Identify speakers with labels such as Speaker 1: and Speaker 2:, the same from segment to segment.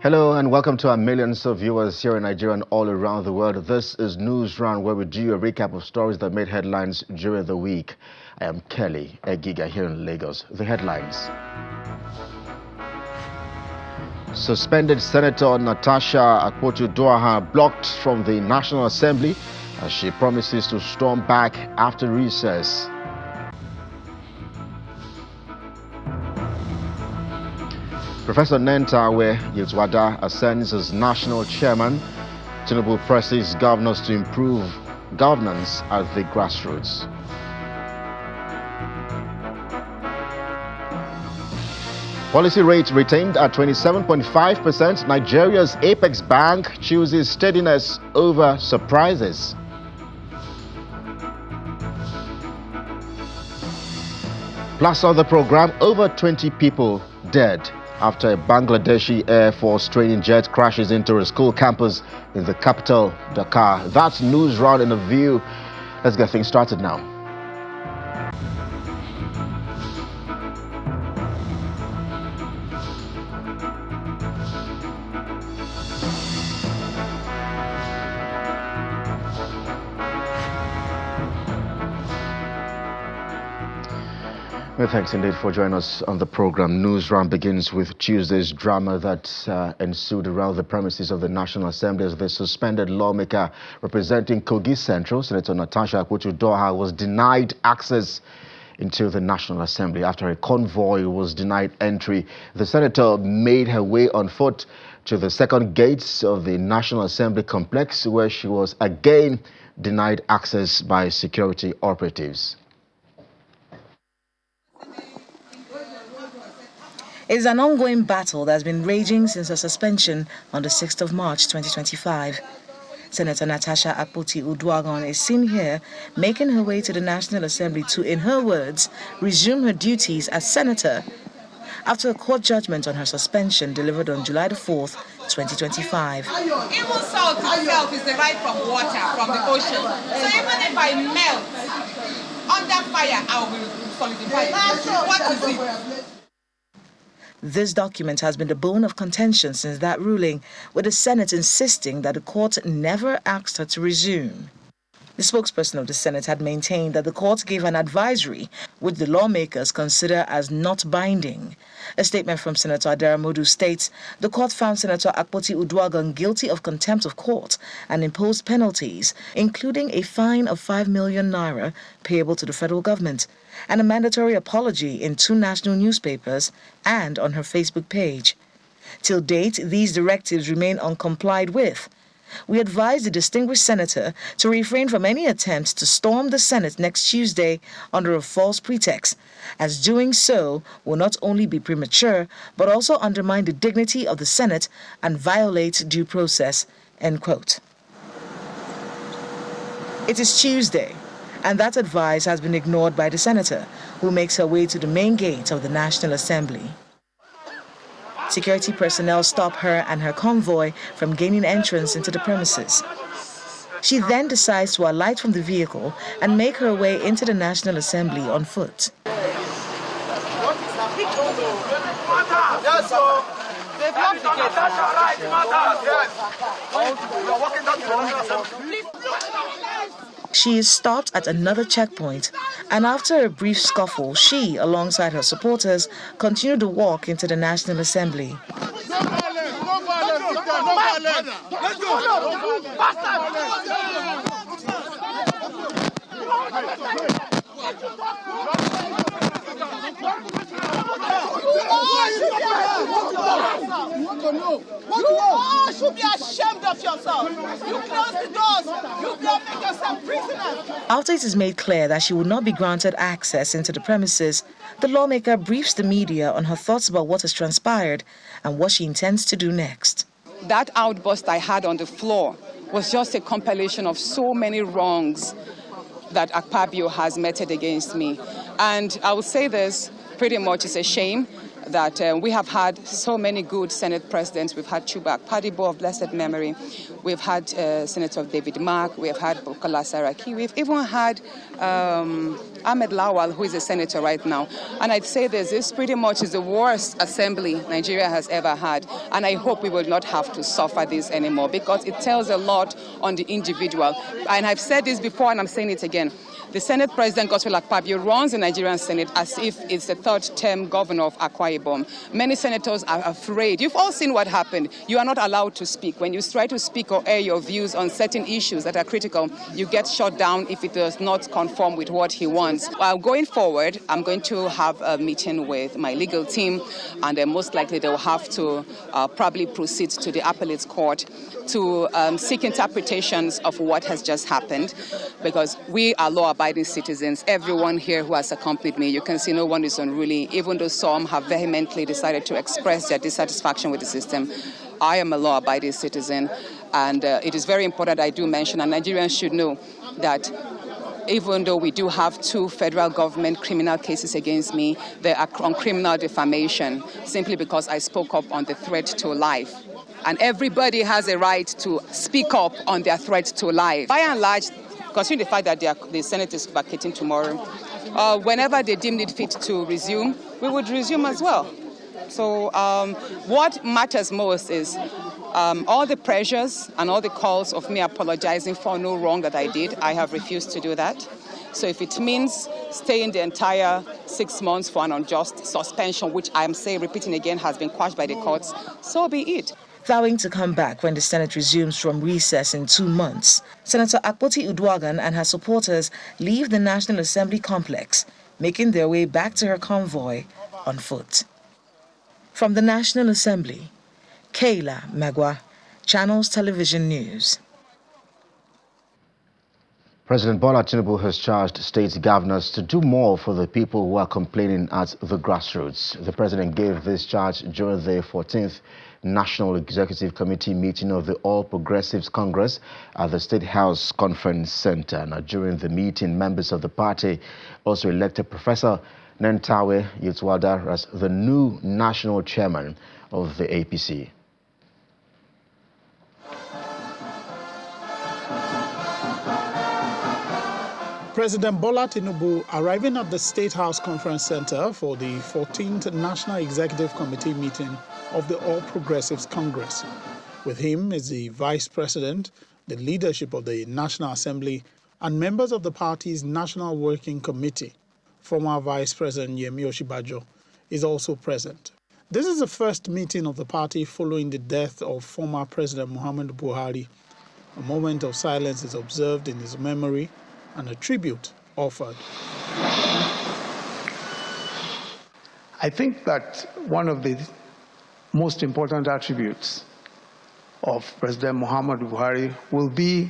Speaker 1: Hello and welcome to our millions of viewers here in Nigeria and all around the world. This is News Round, where we do you a recap of stories that made headlines during the week. I am Kelly Egiga here in Lagos. The headlines. Suspended Senator Natasha Akpabio blocked from the National Assembly as she promises to storm back after recess. Professor Nentawe Yetwada ascends as national chairman. Tinubu presses governors to improve governance at the grassroots. Policy rate retained at 27.5%. Nigeria's apex bank chooses steadiness over surprises. Plus on the program, over 20 people dead after a Bangladeshi Air Force training jet crashes into a school campus in the capital, Dhaka. That's News Round in a View. Let's get things started now. Well, thanks indeed for joining us on the program. News Round begins with Tuesday's drama that ensued around the premises of the National Assembly as the suspended lawmaker representing Kogi Central, Senator Natasha Akpabio, was denied access into the National Assembly after a convoy was denied entry. The senator made her way on foot to the second gates of the National Assembly complex, where she was again denied access by security operatives.
Speaker 2: It is an ongoing battle that has been raging since her suspension on the 6th of March 2025. Senator Natasha Akpabio is seen here making her way to the National Assembly to, in her words, resume her duties as senator after a court judgment on her suspension delivered on July the 4th, 2025.
Speaker 3: Even salt itself is derived from water, from the ocean. So even if I melt under fire, I will solidify. What is it?
Speaker 2: This document has been the bone of contention since that ruling, with the Senate insisting that the court never asked her to resume. The spokesperson of the Senate had maintained that the court gave an advisory, which the lawmakers consider as not binding. A statement from Senator Adaramodu states the court found Senator Akpabio guilty of contempt of court and imposed penalties, including a fine of 5 million naira payable to the federal government, and a mandatory apology in 2 national newspapers and on her Facebook page. Till date, these directives remain uncomplied with. We advise the distinguished senator to refrain from any attempts to storm the Senate next Tuesday under a false pretext, as doing so will not only be premature, but also undermine the dignity of the Senate and violate due process, end quote. It is Tuesday, and that advice has been ignored by the senator, who makes her way to the main gate of the National Assembly. Security personnel stop her and her convoy from gaining entrance into the premises. She then decides to alight from the vehicle and make her way into the National Assembly on foot. She is stopped at another checkpoint, and after a brief scuffle, she, alongside her supporters, continue to walk into the National Assembly.
Speaker 3: You should be ashamed of yourself. You close the doors. You don't make yourself prisoner.
Speaker 2: After it is made clear that she would not be granted access into the premises, the lawmaker briefs the media on her thoughts about what has transpired and what she intends to do next.
Speaker 4: That outburst I had on the floor was just a compilation of so many wrongs that Akpabio has meted against me. And I will say this, pretty much it's a shame that we have had so many good Senate presidents. We've had Chuba Akpabio of blessed memory. We've had Senator David Mark. We've had Bukola Saraki. We've even had Ahmed Lawal, who is a senator right now. And I'd say this pretty much is the worst assembly Nigeria has ever had. And I hope we will not have to suffer this anymore, because it tells a lot on the individual. And I've said this before, and I'm saying it again. The Senate President, Godswill Akpabio, runs the Nigerian Senate as if it's the third-term governor of Akwa Ibom. Many senators are afraid. You've all seen what happened. You are not allowed to speak. When you try to speak or air your views on certain issues that are critical, you get shut down if it does not conform with what he wants. Going forward, I'm going to have a meeting with my legal team, and most likely they'll have to probably proceed to the appellate court to seek interpretations of what has just happened, because we are law-abiding citizens. Everyone here who has accompanied me, you can see no one is unruly, even though some have vehemently decided to express their dissatisfaction with the system. I am a law-abiding citizen, and it is very important I do mention, and Nigerians should know, that even though we do have 2 federal government criminal cases against me, they are on criminal defamation, simply because I spoke up on the threat to life. And everybody has a right to speak up on their threat to life. By and large, considering the fact that the Senate is vacating tomorrow, whenever they deem it fit to resume, we would resume as well. So what matters most is all the pressures and all the calls of me apologizing for no wrong that I did. I have refused to do that. So if it means staying the entire 6 months for an unjust suspension, which I am saying, repeating again, has been quashed by the courts, so be it.
Speaker 2: Vowing to come back when the Senate resumes from recess in 2 months, Senator Akpoti Uduaghan and her supporters leave the National Assembly complex, making their way back to her convoy on foot. From the National Assembly, Kayla Magwa, Channels Television News.
Speaker 1: President Bola Tinubu has charged state governors to do more for the people who are complaining at the grassroots. The president gave this charge during the 14th National Executive Committee meeting of the All Progressives Congress at the State House Conference Center. Now, during the meeting, members of the party also elected Professor Nentawe Yetwada as the new national chairman of the APC.
Speaker 5: President Bola Tinubu arriving at the State House Conference Center for the 14th National Executive Committee meeting of the All Progressives Congress. With him is the Vice President, the leadership of the National Assembly, and members of the party's National Working Committee. Former Vice President Yemi Oshibajo is also present. This is the first meeting of the party following the death of former President Muhammadu Buhari. A moment of silence is observed in his memory and a tribute offered.
Speaker 6: I think that one of the most important attributes of President Muhammadu Buhari will be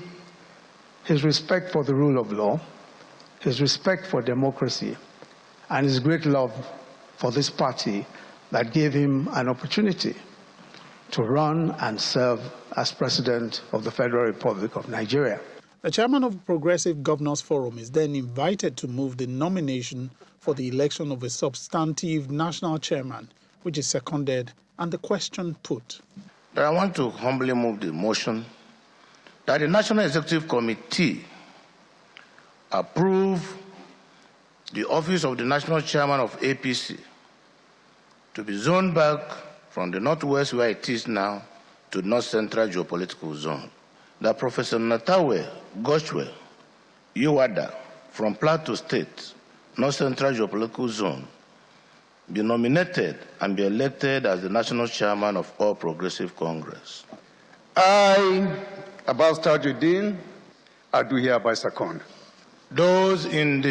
Speaker 6: his respect for the rule of law, his respect for democracy, and his great love for this party that gave him an opportunity to run and serve as President of the Federal Republic of Nigeria.
Speaker 5: The chairman of the Progressive Governors Forum is then invited to move the nomination for the election of a substantive national chairman, which is seconded, and the question put.
Speaker 7: I want to humbly move the motion that the National Executive Committee approve the office of the national chairman of APC to be zoned back from the northwest, where it is now, to north central geopolitical zone. That Professor Natawe Goshwe Iwada from Plateau State, North Central Geopolitical Zone, be nominated and be elected as the national chairman of All Progressive Congress.
Speaker 8: I, Abbas Tajuddin, I do hereby second.
Speaker 7: Those in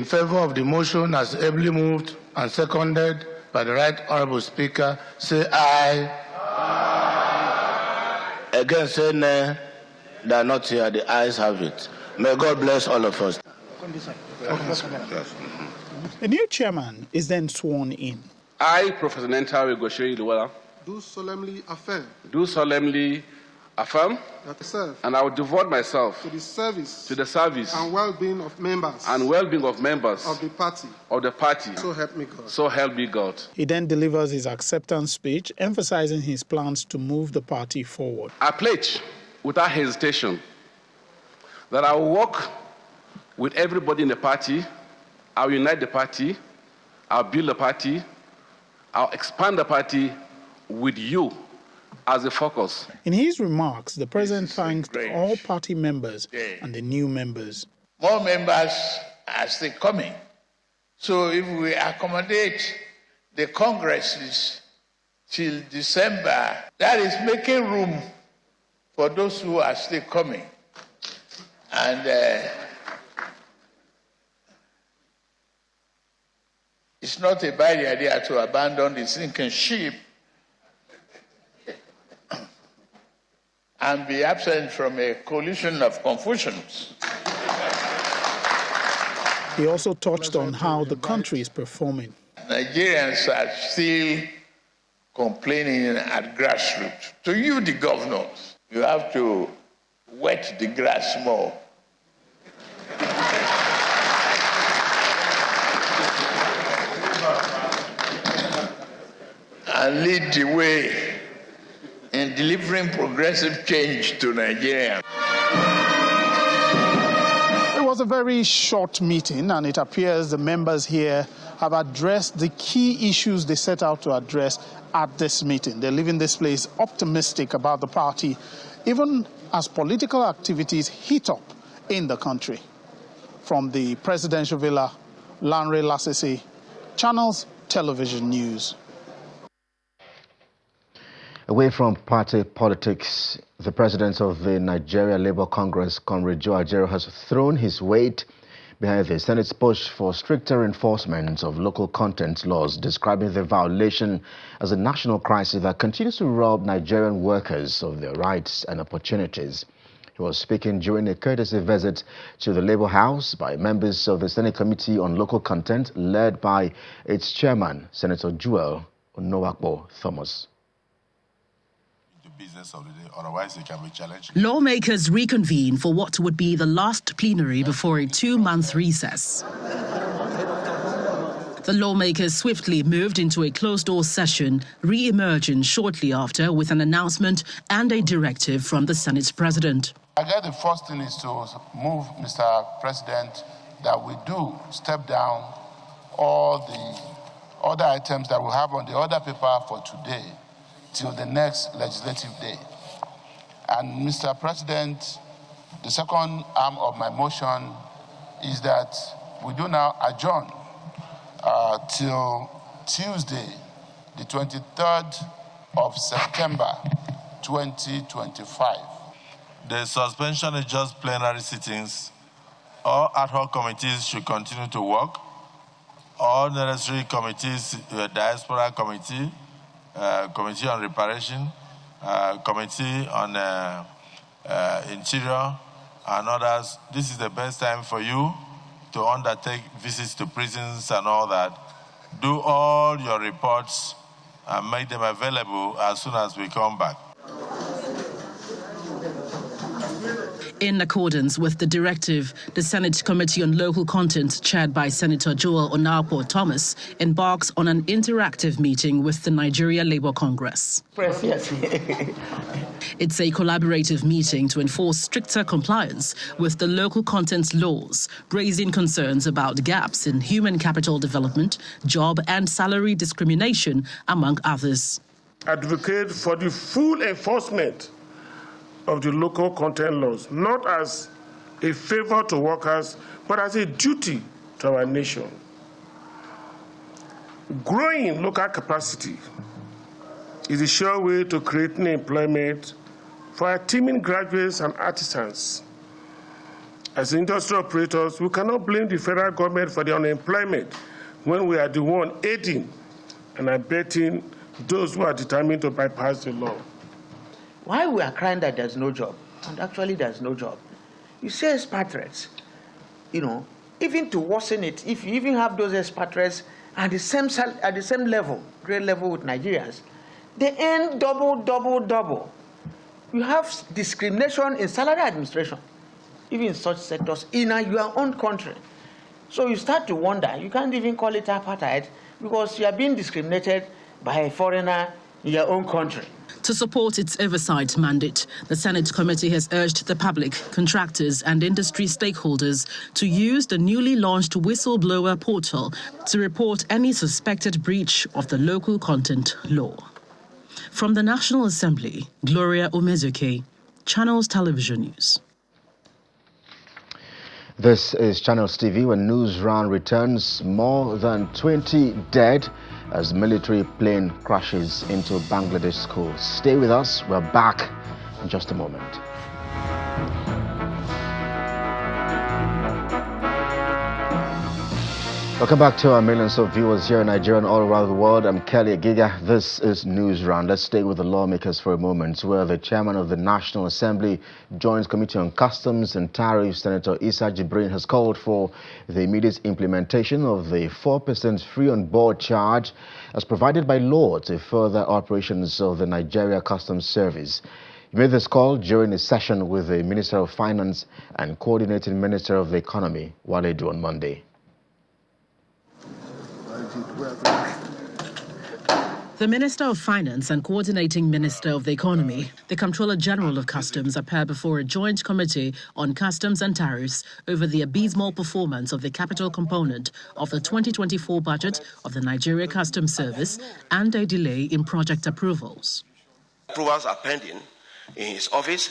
Speaker 7: favor of the motion as ably moved and seconded by the Right Honorable Speaker, say aye. Aye. Again, say nay. They are not here. The ayes have it. May God bless all of us.
Speaker 5: The new chairman is then sworn in.
Speaker 9: I, Professor Nentawe Goshe Iluwala,
Speaker 10: do solemnly affirm
Speaker 9: affirm
Speaker 10: that I serve
Speaker 9: and I will devote myself
Speaker 10: to the service
Speaker 9: and
Speaker 10: well-being of members
Speaker 9: of the party.
Speaker 10: So help me God.
Speaker 9: So help me God.
Speaker 5: He then delivers his acceptance speech, emphasizing his plans to move the party forward.
Speaker 9: I pledge without hesitation that I will work with everybody in the party. I'll unite the party. I'll build the party. I'll expand the party with you as a focus.
Speaker 5: In his remarks, the president thanked all party members and the new members.
Speaker 11: More members are still coming. So if we accommodate the congresses till December, that is making room for those who are still coming. And it's not a bad idea to abandon the sinking ship and be absent from a coalition of confusions.
Speaker 5: He also touched on how the country is performing.
Speaker 11: Nigerians are still complaining at grassroots. To you, the governors, you have to wet the grass more. And lead the way in delivering progressive change to Nigeria.
Speaker 5: It was a very short meeting, and it appears the members here have addressed the key issues they set out to address at this meeting. They're leaving this place optimistic about the party, even as political activities heat up in the country. From the presidential villa, Lanre Lasisi, Channels Television News.
Speaker 1: Away from party politics, the president of the Nigeria Labour Congress, Comrade Joe Ajaero, has thrown his weight behind the Senate's push for stricter enforcement of local content laws, describing the violation as a national crisis that continues to rob Nigerian workers of their rights and opportunities. He was speaking during a courtesy visit to the Labour House by members of the Senate Committee on Local Content, led by its chairman, Senator Joel Onowakpo Thomas.
Speaker 12: Business of the day, otherwise it can be challenging.
Speaker 13: Lawmakers reconvene for what would be the last plenary before a 2-month recess. The lawmakers swiftly moved into a closed-door session, re-emerging shortly after with an announcement and a directive from the Senate president.
Speaker 12: I guess the first thing is to move, Mr. President, that we do step down all the other items that we have on the order paper for today till the next legislative day. And Mr. President, the second arm of my motion is that we do now adjourn till Tuesday, the 23rd of September, 2025.
Speaker 14: The suspension is just plenary sittings. All ad hoc committees should continue to work. All necessary committees, Diaspora Committee, Committee on Reparation, Committee on Interior, and others. This is the best time for you to undertake visits to prisons and all that. Do all your reports and make them available as soon as we come back.
Speaker 13: In accordance with the directive, the Senate Committee on Local Content, chaired by Senator Joel Onowakpo Thomas, embarks on an interactive meeting with the Nigeria Labour Congress.
Speaker 15: Yes.
Speaker 13: It's a collaborative meeting to enforce stricter compliance with the local content laws, raising concerns about gaps in human capital development, job and salary discrimination, among others.
Speaker 16: Advocate for the full enforcement of the local content laws, not as a favor to workers, but as a duty to our nation. Growing local capacity is a sure way to creating employment for our teeming graduates and artisans. As industry operators, we cannot blame the federal government for the unemployment when we are the one aiding and abetting those who are determined to bypass the law.
Speaker 15: Why we are crying that there's no job, and actually there's no job. You say expatriates, even to worsen it, if you even have those expatriates at the same level, grade level with Nigerians, they earn double. You have discrimination in salary administration, even in such sectors in your own country. So you start to wonder, you can't even call it apartheid because you are being discriminated by a foreigner in your own country.
Speaker 13: To support its oversight mandate, the Senate committee has urged the public, contractors and industry stakeholders to use the newly launched whistleblower portal to report any suspected breach of the local content law. From the National Assembly, Gloria Umezuke, Channels Television News.
Speaker 1: This is Channels TV. When News Round returns, more than 20 dead as military plane crashes into Bangladesh schools. Stay with us. We're back in just a moment. Welcome back to our millions of viewers here in Nigeria and all around the world. I'm Kelly Agiga. This is News Round. Let's stay with the lawmakers for a moment, where the chairman of the National Assembly Joint Committee on Customs and Tariffs, Senator Issa Jibrin, has called for the immediate implementation of the 4% free on board charge as provided by law to further operations of the Nigeria Customs Service. He made this call during a session with the Minister of Finance and Coordinating Minister of the Economy, Wale Edu, on Monday.
Speaker 13: The Minister of Finance and Coordinating Minister of the Economy, the Comptroller General of Customs, appeared before a joint committee on customs and tariffs over the abysmal performance of the capital component of the 2024 budget of the Nigeria Customs Service and a delay in project approvals.
Speaker 17: Approvals are pending in his office,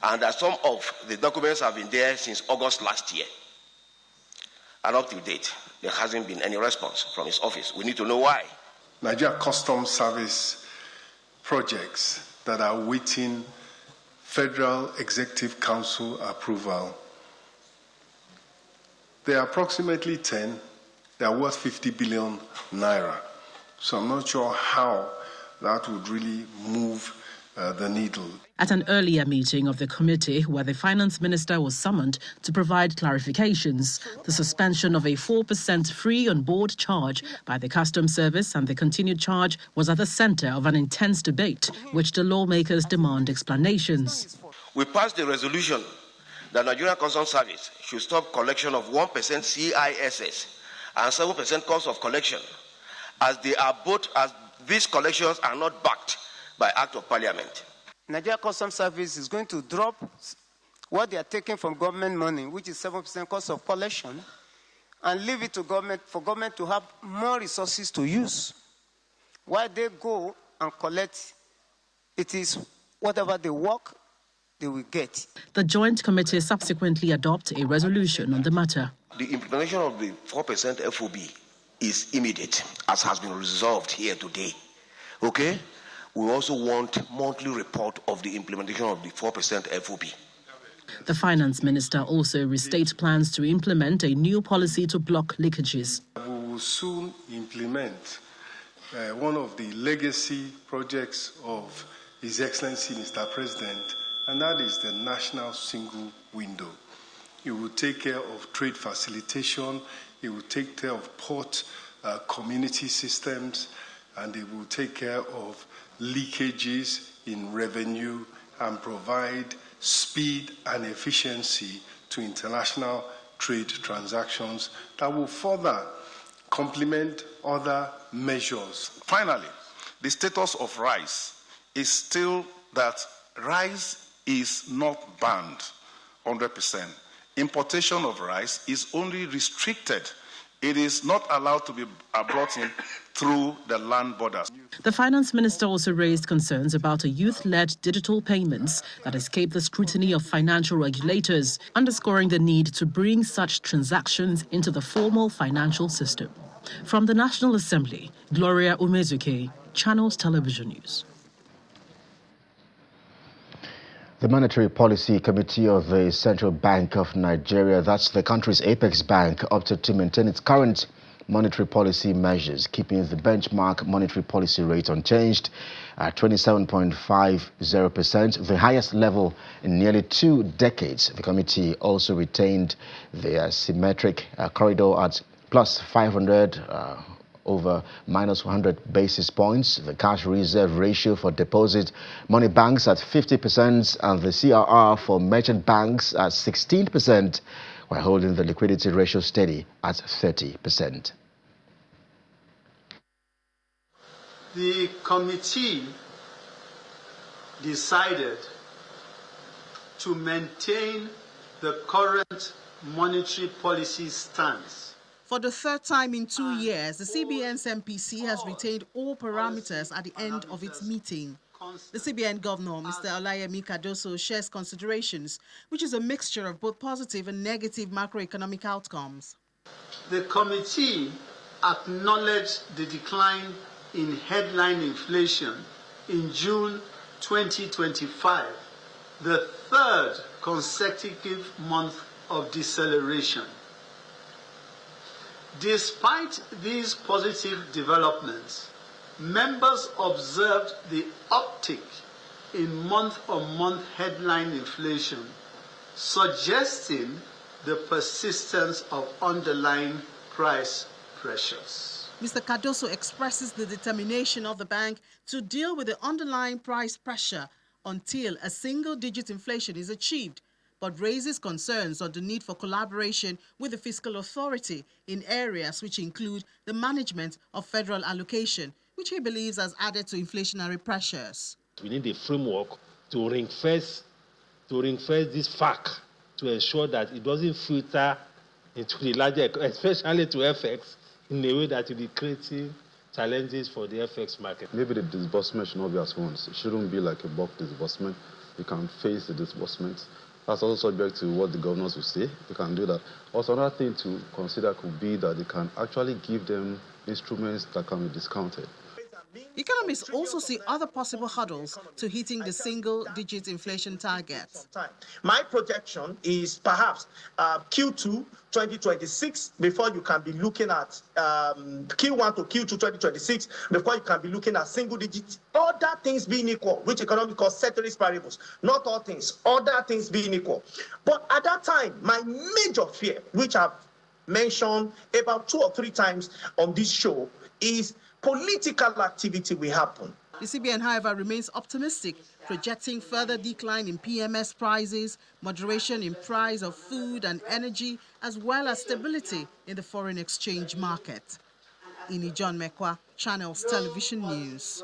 Speaker 17: and that some of the documents have been there since August last year. And up to date, there hasn't been any response from his office. We need to know why.
Speaker 18: Nigeria Customs Service projects that are waiting Federal Executive Council approval. There are approximately 10. They are worth 50 billion naira. So I'm not sure how that would really move the needle.
Speaker 13: At an earlier meeting of the committee, where the finance minister was summoned to provide clarifications, the suspension of a 4% free on board charge by the Customs Service and the continued charge was at the center of an intense debate, which the lawmakers demand explanations.
Speaker 17: We passed the resolution that Nigeria Customs Service should stop collection of 1% CISS and 7% cost of collection, as these collections are not backed by Act of Parliament.
Speaker 19: Nigeria Customs Service is going to drop what they are taking from government money, which is 7% cost of collection, and leave it to government for government to have more resources to use. While they go and collect, it is whatever they work, they will get.
Speaker 13: The Joint Committee subsequently adopted a resolution on the matter.
Speaker 17: The implementation of the 4% FOB is immediate, as has been resolved here today. Okay? We also want monthly report of the implementation of the 4% FOB.
Speaker 13: The finance minister also restates plans to implement a new policy to block leakages.
Speaker 18: We will soon implement one of the legacy projects of His Excellency Mr. President, and that is the National Single Window. It will take care of trade facilitation, it will take care of port community systems, and it will take care of leakages in revenue and provide speed and efficiency to international trade transactions that will further complement other measures.
Speaker 20: Finally, the status of rice is still that rice is not banned 100%. Importation of rice is only restricted. It is not allowed to be brought in through the land borders.
Speaker 13: The finance minister also raised concerns about a youth-led digital payments that escape the scrutiny of financial regulators, underscoring the need to bring such transactions into the formal financial system. From the National Assembly, Gloria Umezuke, Channels Television News.
Speaker 1: The Monetary Policy Committee of the Central Bank of Nigeria, that's the country's apex bank, opted to maintain its current monetary policy measures, keeping the benchmark monetary policy rate unchanged at 27.50%, the highest level in nearly 2 decades. The committee also retained the symmetric corridor at plus 500 over minus 100 basis points. The cash reserve ratio for deposit money banks at 50% and the CRR for merchant banks at 16%, while holding the liquidity ratio steady at 30%.
Speaker 21: The committee decided to maintain the current monetary policy stance.
Speaker 22: For the third time in 2 years, the CBN's MPC has retained all parameters at the end of its meeting. The CBN Governor, Mr. Olayemi Cardoso, shares considerations, which is a mixture of both positive and negative macroeconomic outcomes.
Speaker 21: The committee acknowledged the decline in headline inflation in June 2025, the third consecutive month of deceleration. Despite these positive developments, members observed the uptick in month-on-month headline inflation, suggesting the persistence of underlying price pressures.
Speaker 22: Mr. Cardoso expresses the determination of the bank to deal with the underlying price pressure until a single-digit inflation is achieved, but raises concerns on the need for collaboration with the fiscal authority in areas which include the management of federal allocation, which he believes has added to inflationary pressures.
Speaker 23: We need a framework to ring-fence this fact to ensure that it doesn't filter into the larger, especially to FX, in a way that will be creating challenges for the FX market.
Speaker 24: Maybe the disbursement should not be as once. It shouldn't be like a bulk disbursement. You can phase the disbursement. That's also subject to what the governors will say. You can do that. Also, another thing to consider could be that they can actually give them instruments that can be discounted.
Speaker 22: Economists also see other possible hurdles to hitting the single-digit inflation target.
Speaker 25: My projection is perhaps Q2 2026 before you can be looking at Q1 to Q2 2026 before you can be looking at single digits. Other things being equal, which economics call ceteris paribus. Not all things, other things being equal. But at that time, my major fear, which I've mentioned about 2 or 3 times on this show, is political activity will happen.
Speaker 22: The CBN, however, remains optimistic, projecting further decline in PMS prices, moderation in price of food and energy, as well as stability in the foreign exchange market. Ini John Mekwa, Channels Television News.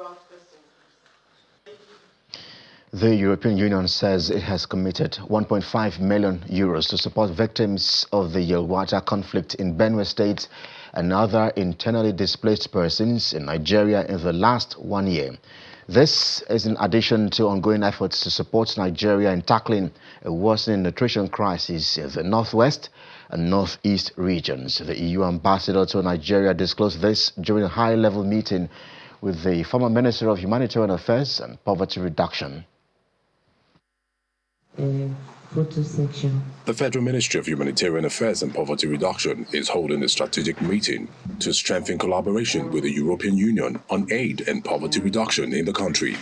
Speaker 1: The European Union says it has committed 1.5 million euros to support victims of the Yelwata conflict in Benue State and other internally displaced persons in Nigeria in the last 1 year. This is in addition to ongoing efforts to support Nigeria in tackling a worsening nutrition crisis in the northwest and northeast regions. The EU ambassador to Nigeria disclosed this during a high-level meeting with the former Minister of Humanitarian Affairs and Poverty Reduction.
Speaker 26: Photo section. The Federal Ministry of Humanitarian Affairs and Poverty Reduction is holding a strategic meeting to strengthen collaboration with the European Union on aid and poverty reduction in the country.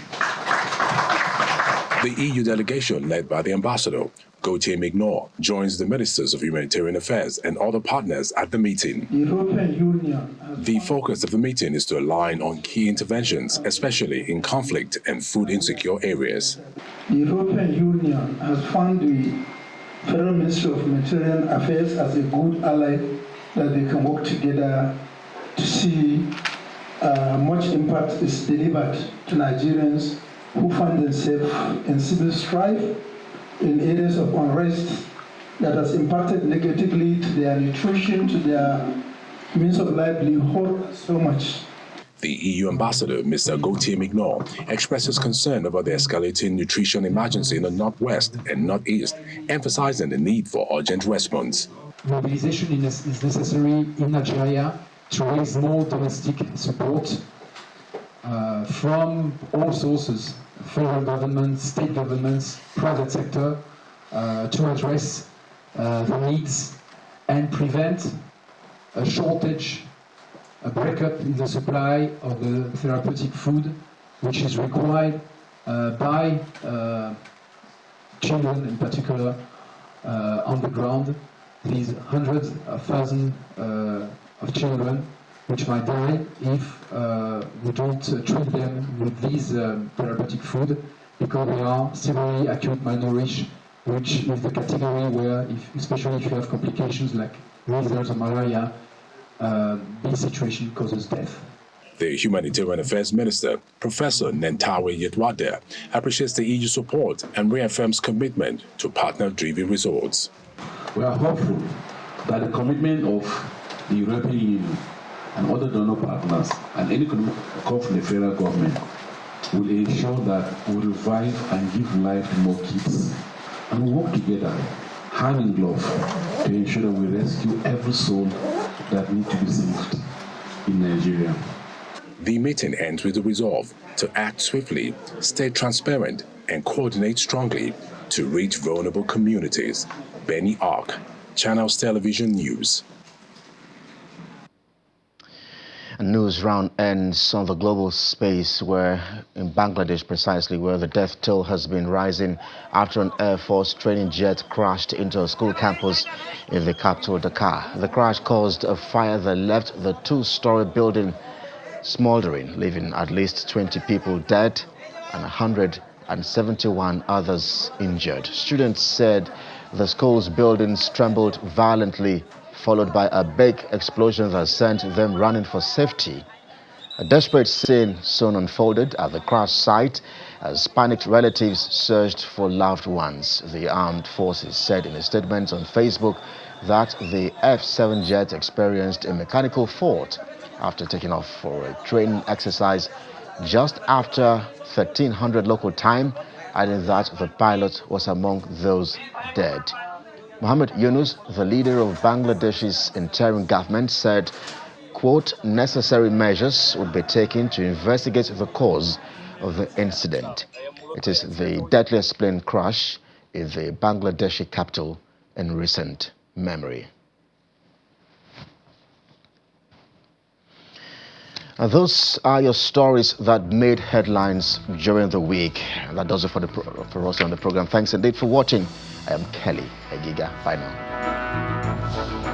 Speaker 26: The EU delegation, led by the ambassador, Gautier Mignor, joins the Ministers of Humanitarian Affairs and other partners at the meeting. The focus of the meeting is to align on key interventions, especially in conflict and food insecure areas.
Speaker 27: The European Union has found the Federal Ministry of Humanitarian Affairs as a good ally that they can work together to see much impact is delivered to Nigerians who find themselves in civil strife, in areas of unrest that has impacted negatively to their nutrition, to their means of livelihood so much.
Speaker 26: The EU ambassador, Mr. Gautier Mignor, expresses concern over the escalating nutrition emergency in the northwest and northeast, emphasizing the need for urgent response.
Speaker 28: Mobilization is necessary in Nigeria to raise more domestic support from all sources, federal government, state governments, private sector, to address the needs and prevent a shortage, a breakup in the supply of the therapeutic food, which is required by children in particular on the ground. These hundreds of thousands of children which might die if we don't treat them with these therapeutic food, because they are severely acute malnourished, which is the category where, especially if you have complications like measles or malaria, this situation causes death.
Speaker 26: The Humanitarian Affairs Minister, Professor Nentawe Yetwade, appreciates the EU support and reaffirms commitment to partner-driven results.
Speaker 2: We are hopeful that the commitment of the European Union and other donor partners and any come from the federal government will ensure that we revive and give life to more kids. And we work together, hand in glove, to ensure that we rescue every soul that needs to be saved in Nigeria.
Speaker 26: The meeting ends with the resolve to act swiftly, stay transparent, and coordinate strongly to reach vulnerable communities. Benny Ark, Channels Television News.
Speaker 1: A news round ends on the global space, where in Bangladesh precisely, where the death toll has been rising after an Air Force training jet crashed into a school campus in the capital Dhaka. The crash caused a fire that left the two-story building smoldering, leaving at least 20 people dead and 171 others injured. Students said the school's buildings trembled violently, followed by a big explosion that sent them running for safety. A desperate scene soon unfolded at the crash site as panicked relatives searched for loved ones. The armed forces said in a statement on Facebook that the F-7 jet experienced a mechanical fault after taking off for a training exercise just after 1300 local time, adding that the pilot was among those dead. Mohammed Yunus, the leader of Bangladesh's interim government, said, quote, necessary measures would be taken to investigate the cause of the incident. It is the deadliest plane crash in the Bangladeshi capital in recent memory. And those are your stories that made headlines during the week. And that does it for us on the program. Thanks indeed for watching. I am Kelly Egiga. Bye now.